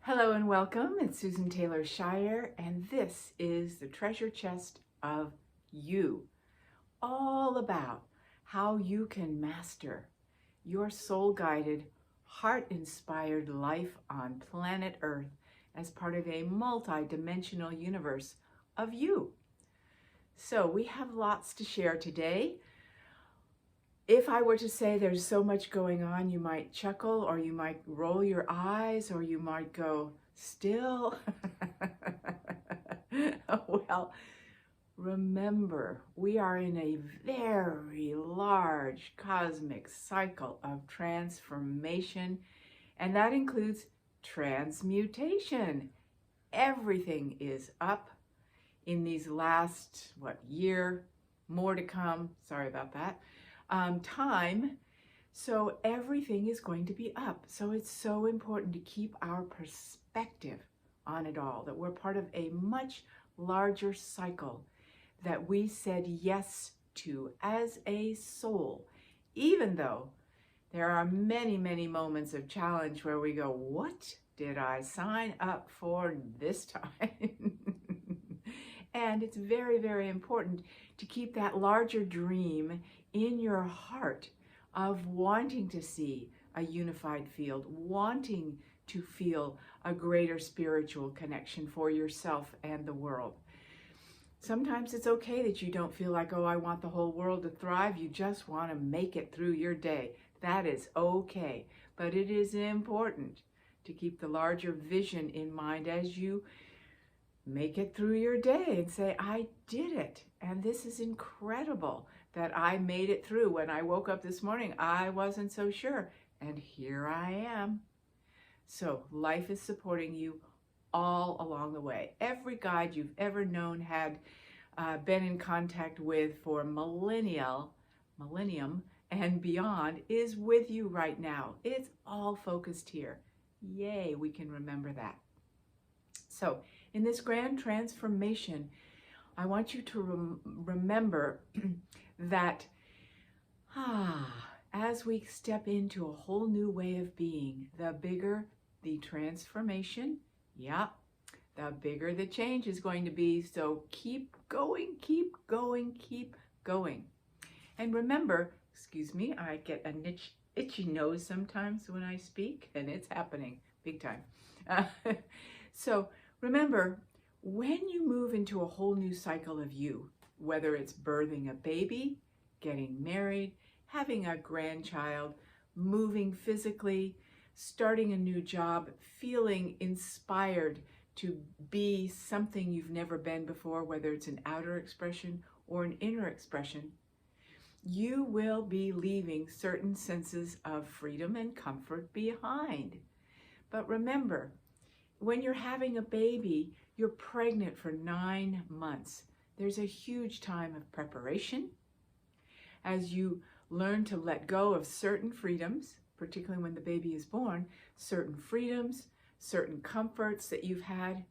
Hello and welcome. It's Susan Taylor Shire, and this is the treasure chest of you. All about how you can master your soul-guided, heart-inspired life on planet Earth as part of a multi-dimensional universe of you. So we have lots to share today. If I were to say there's so much going on, you might chuckle, or you might roll your eyes, or you might go, still? Well, remember, we are in a very large cosmic cycle of transformation, and that includes transmutation. Everything is up in these last, year, more to come, sorry about that, time. So everything is going to be up. So it's so important to keep our perspective on it all, that we're part of a much larger cycle that we said yes to as a soul, even though there are many, many moments of challenge where we go, what did I sign up for this time? And it's very, very important to keep that larger dream in your heart of wanting to see a unified field, wanting to feel a greater spiritual connection for yourself and the world. Sometimes it's okay that you don't feel like, oh, I want the whole world to thrive. You just want to make it through your day. That is okay. But it is important to keep the larger vision in mind as you make it through your day and say, I did it. And this is incredible that I made it through. When I woke up this morning, I wasn't so sure. And here I am. So life is supporting you all along the way. Every guide you've ever known, had been in contact with for millennium and beyond is with you right now. It's all focused here. Yay, we can remember that. So in this grand transformation, I want you to remember that as we step into a whole new way of being, the bigger the transformation, the bigger the change is going to be. So keep going, keep going, keep going. And remember, excuse me, I get a itchy nose sometimes when I speak, and it's happening big time. So remember, when you move into a whole new cycle of you, whether it's birthing a baby, getting married, having a grandchild, moving physically, starting a new job, feeling inspired to be something you've never been before, whether it's an outer expression or an inner expression, you will be leaving certain senses of freedom and comfort behind. But remember, when you're having a baby, you're pregnant for 9 months. There's a huge time of preparation as you learn to let go of certain freedoms, particularly when the baby is born, certain freedoms, certain comforts that you've had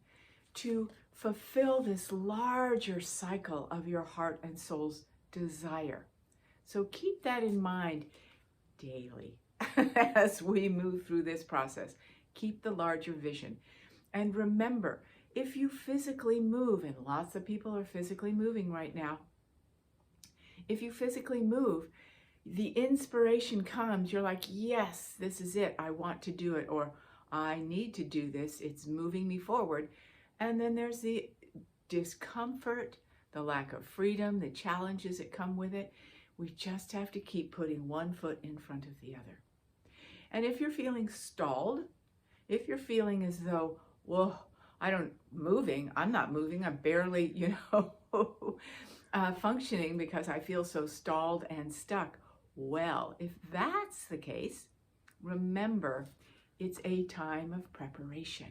to fulfill this larger cycle of your heart and soul's desire. So keep that in mind daily as we move through this process. Keep the larger vision. And remember, if you physically move, and lots of people are physically moving right now, if you physically move, the inspiration comes, you're like, yes, this is it, I want to do it, or I need to do this, it's moving me forward. And then there's the discomfort, the lack of freedom, the challenges that come with it. We just have to keep putting one foot in front of the other. And if you're feeling stalled, if you're feeling as though, well, I'm not moving, I'm barely, functioning because I feel so stalled and stuck. Well, if that's the case, remember, it's a time of preparation.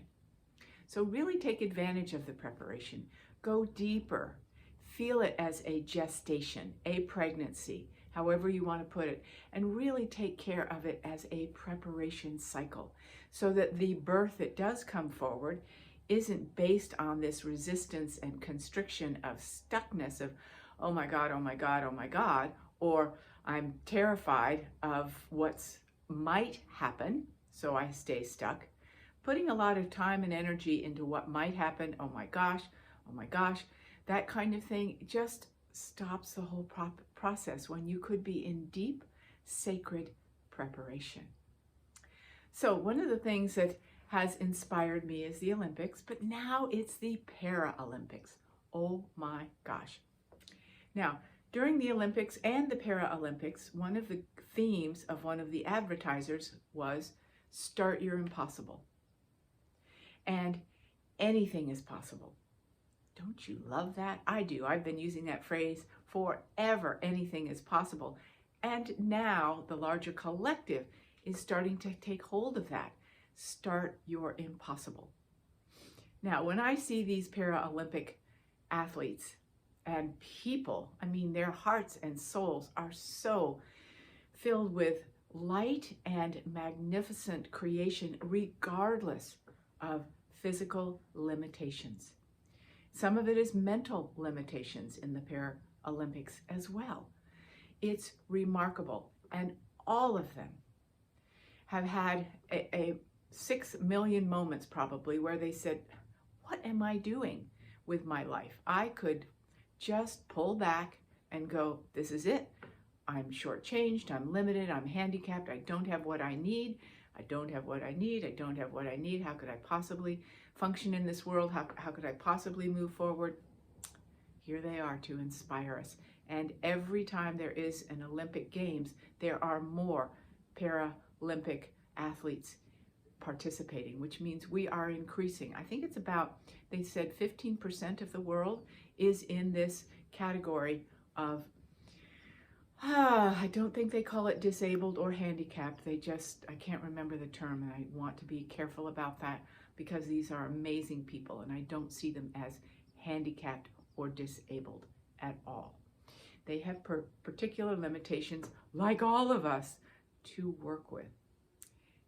So really take advantage of the preparation. Go deeper. Feel it as a gestation, a pregnancy, however you want to put it, and really take care of it as a preparation cycle so that the birth that does come forward isn't based on this resistance and constriction of stuckness of, oh my God, oh my God, oh my God, or I'm terrified of what might happen, so I stay stuck. putting a lot of time and energy into what might happen, oh my gosh, that kind of thing just stops the whole process when you could be in deep, sacred preparation. So one of the things that has inspired me is the Olympics, but now it's the Paralympics. Oh my gosh. Now, during the Olympics and the Paralympics, one of the themes of one of the advertisers was start your impossible. And anything is possible. Don't you love that? I do. I've been using that phrase forever. Anything is possible. And now the larger collective is starting to take hold of that. Start your impossible. Now, when I see these Paralympic athletes and people, I mean, their hearts and souls are so filled with light and magnificent creation, regardless of physical limitations. Some of it is mental limitations in the Paralympics as well. It's remarkable, and all of them have had a 6 million moments probably where they said, what am I doing with my life? I could just pull back and go, this is it. I'm shortchanged, I'm limited, I'm handicapped, I don't have what I need. I don't have what I need. I don't have what I need. How could I possibly function in this world? How could I possibly move forward? Here they are to inspire us. And every time there is an Olympic Games, there are more Paralympic athletes participating, which means we are increasing. I think it's about, they said 15% of the world is in this category of I don't think they call it disabled or handicapped. They just, I can't remember the term, and I want to be careful about that because these are amazing people and I don't see them as handicapped or disabled at all. They have particular limitations, like all of us, to work with.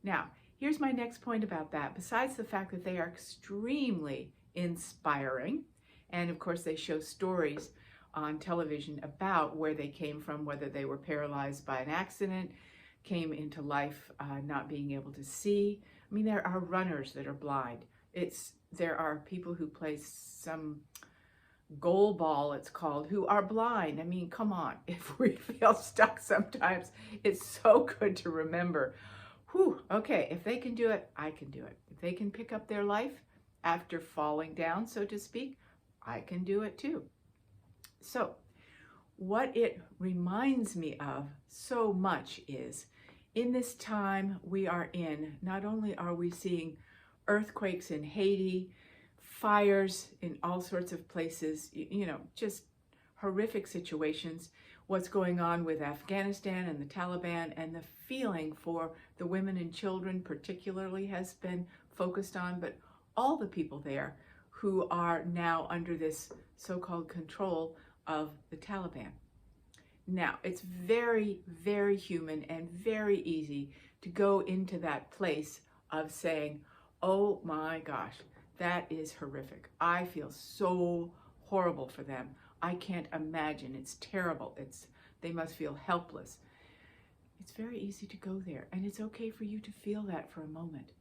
Now, here's my next point about that. Besides the fact that they are extremely inspiring, and of course they show stories on television about where they came from, whether they were paralyzed by an accident, came into life not being able to see. I mean, there are runners that are blind. There are people who play some goal ball, it's called, who are blind. I mean, come on, if we feel stuck sometimes, it's so good to remember, okay, if they can do it, I can do it. If they can pick up their life after falling down, so to speak, I can do it too. So what it reminds me of so much is, in this time we are in, not only are we seeing earthquakes in Haiti, fires in all sorts of places, just horrific situations, what's going on with Afghanistan and the Taliban, and the feeling for the women and children particularly has been focused on, but all the people there who are now under this so-called control of the Taliban. Now, it's very, very human and very easy to go into that place of saying, oh my gosh, that is horrific. I feel so horrible for them. I can't imagine. It's terrible. They must feel helpless. It's very easy to go there, and it's okay for you to feel that for a moment.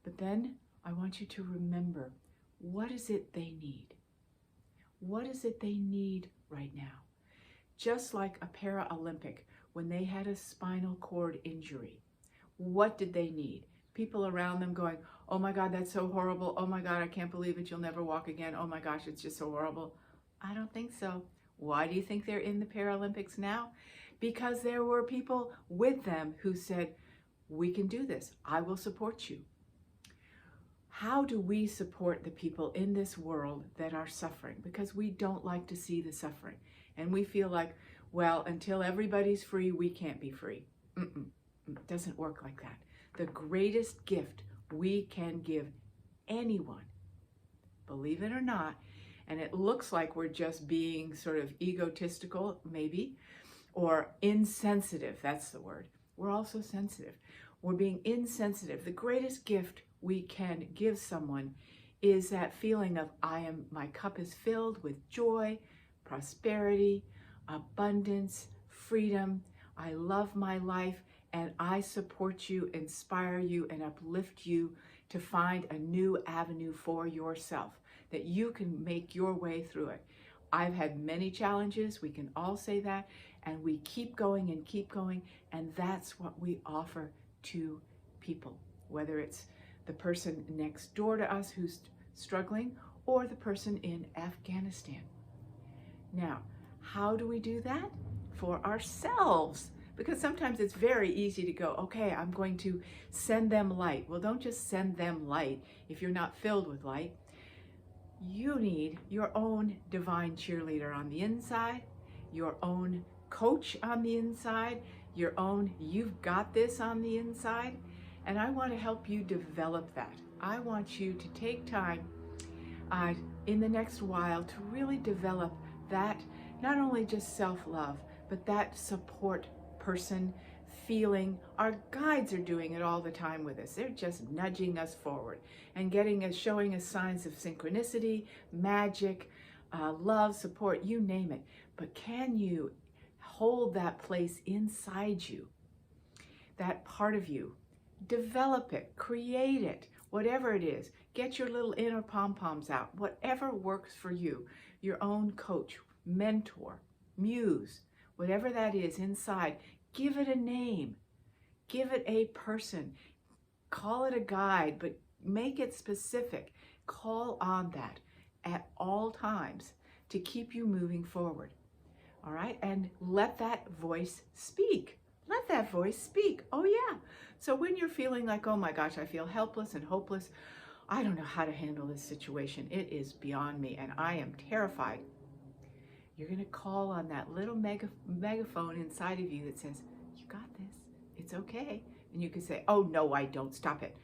But then I want you to remember, what is it they need? What is it they need right now? Just like a Paralympic, when they had a spinal cord injury, what did they need? People around them going, oh my God, that's so horrible. Oh my God, I can't believe it. You'll never walk again. Oh my gosh, it's just so horrible. I don't think so. Why do you think they're in the Paralympics now? Because there were people with them who said, we can do this. I will support you. How do we support the people in this world that are suffering? Because we don't like to see the suffering. And we feel like, well, until everybody's free, we can't be free. It doesn't work like that. The greatest gift we can give anyone, believe it or not, and it looks like we're just being sort of egotistical, maybe, or insensitive, that's the word. We're also sensitive. We're being insensitive. The greatest gift we can give someone is that feeling of my cup is filled with joy, prosperity, abundance, freedom. I love my life, And I support you, inspire you, and uplift you to find a new avenue for yourself, that you can make your way through it. I've had many challenges, we can all say that, and we keep going, and that's what we offer to people, whether it's the person next door to us who's struggling or the person in Afghanistan. Now, how do we do that? For ourselves. Because sometimes it's very easy to go, okay, I'm going to send them light. Well, don't just send them light if you're not filled with light. You need your own divine cheerleader on the inside, your own coach on the inside, your own you've got this on the inside. And I want to help you develop that. I want you to take time in the next while to really develop that, not only just self-love, but that support person feeling. Our guides are doing it all the time with us. They're just nudging us forward and showing us signs of synchronicity, magic, love, support, you name it. But can you hold that place inside you, that part of you? Develop it, create it, whatever it is. Get your little inner pom-poms out, whatever works for you. Your own coach, mentor, muse, whatever that is inside. Give it a name, give it a person, call it a guide, but make it specific. Call on that at all times to keep you moving forward. All right, and let that voice speak. Let that voice speak. Oh yeah. So when you're feeling like, oh my gosh, I feel helpless and hopeless, I don't know how to handle this situation, it is beyond me and I am terrified. You're going to call on that little megaphone inside of you that says, you got this, it's okay. And you can say, oh no, I don't, stop it.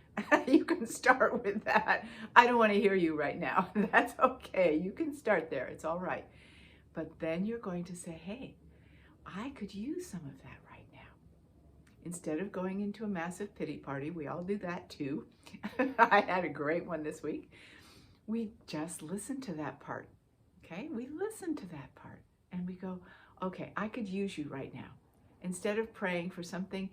You can start with that. I don't want to hear you right now. That's okay. You can start there. It's all right. But then you're going to say, hey, I could use some of that right now. Instead of going into a massive pity party, we all do that too. I had a great one this week. We just listen to that part. Okay, we listen to that part and we go, okay, I could use you right now. Instead of praying for something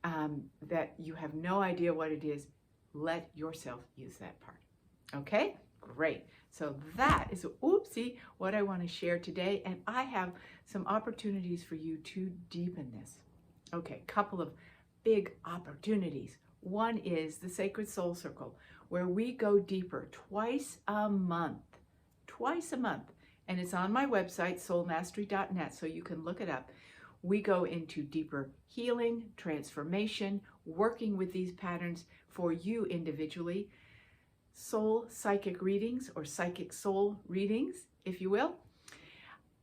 that you have no idea what it is, let yourself use that part. Okay, great. So that is, oopsie, what I want to share today. And I have some opportunities for you to deepen this. Okay, couple of big opportunities. One is the Sacred Soul Circle, where we go deeper twice a month. And it's on my website, soulmastery.net, so you can look it up. We go into deeper healing, transformation, working with these patterns for you individually. Soul psychic readings, or psychic soul readings, if you will.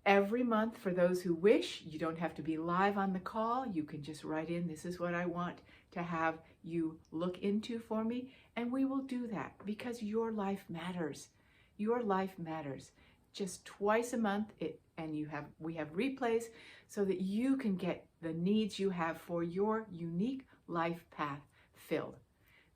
Every month, for those who wish, you don't have to be live on the call. You can just write in, this is what I want to have you look into for me, and we will do that because your life matters. Your life matters. Just twice a month, we have replays so that you can get the needs you have for your unique life path filled.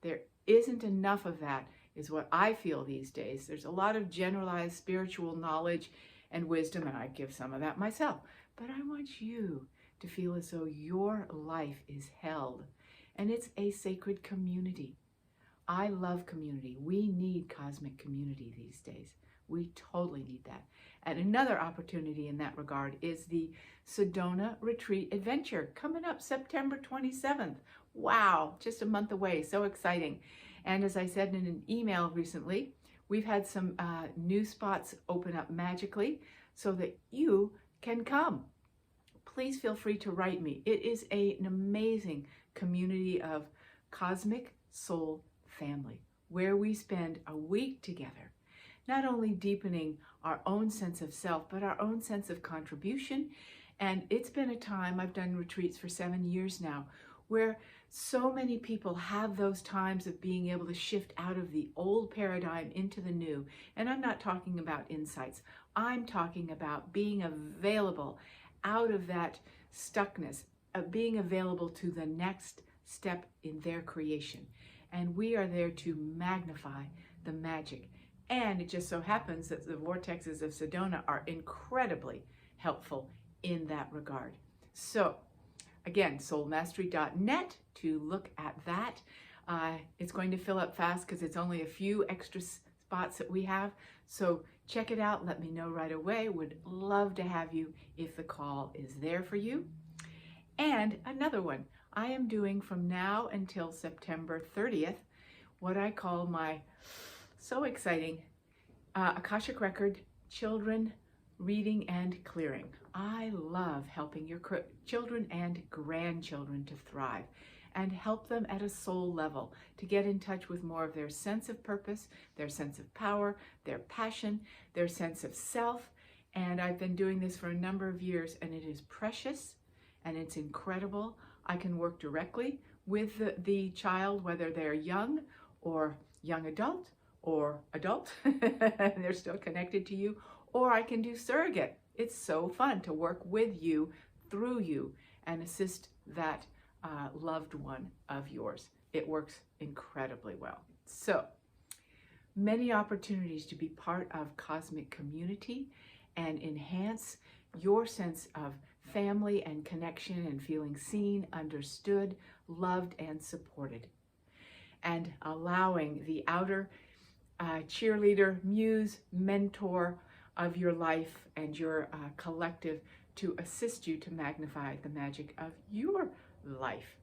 There isn't enough of that, is what I feel these days. There's a lot of generalized spiritual knowledge and wisdom, and I give some of that myself. But I want you to feel as though your life is held, and it's a sacred community. I love community. We need cosmic community these days. We totally need that. And another opportunity in that regard is the Sedona Retreat Adventure coming up September 27th. Wow, just a month away. So exciting. And as I said in an email recently, we've had some new spots open up magically so that you can come. Please feel free to write me. It is an amazing community of cosmic soul family where we spend a week together, not only deepening our own sense of self, but our own sense of contribution. And it's been a time, I've done retreats for 7 years now, where so many people have those times of being able to shift out of the old paradigm into the new. And I'm not talking about insights. I'm talking about being available out of that stuckness, of being available to the next step in their creation. And we are there to magnify the magic. And it just so happens that the vortexes of Sedona are incredibly helpful in that regard. So Again, soulmastery.net to look at that. It's going to fill up fast because it's only a few extra spots that we have. So check it out. Let me know right away. Would love to have you if the call is there for you. And another one, I am doing from now until September 30th, what I call my so exciting Akashic Record Children Reading and Clearing. I love helping your children and grandchildren to thrive and help them at a soul level to get in touch with more of their sense of purpose, their sense of power, their passion, their sense of self. And I've been doing this for a number of years, and it is precious and it's incredible. I can work directly with the child, whether they're young or young adult or adult, and they're still connected to you, or I can do surrogate. It's so fun to work with you, through you, and assist that loved one of yours. It works incredibly well. So many opportunities to be part of cosmic community and enhance your sense of family and connection and feeling seen, understood, loved, and supported. And allowing the outer cheerleader, muse, mentor of your life and your collective to assist you to magnify the magic of your life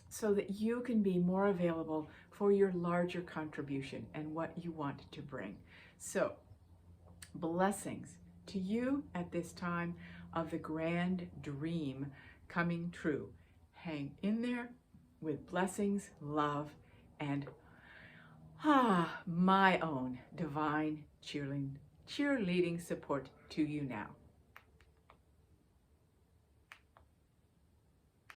so that you can be more available for your larger contribution and what you want to bring. So, blessings to you at this time of the grand dream coming true. Hang in there with blessings, love, and my own divine cheerleading support to you now.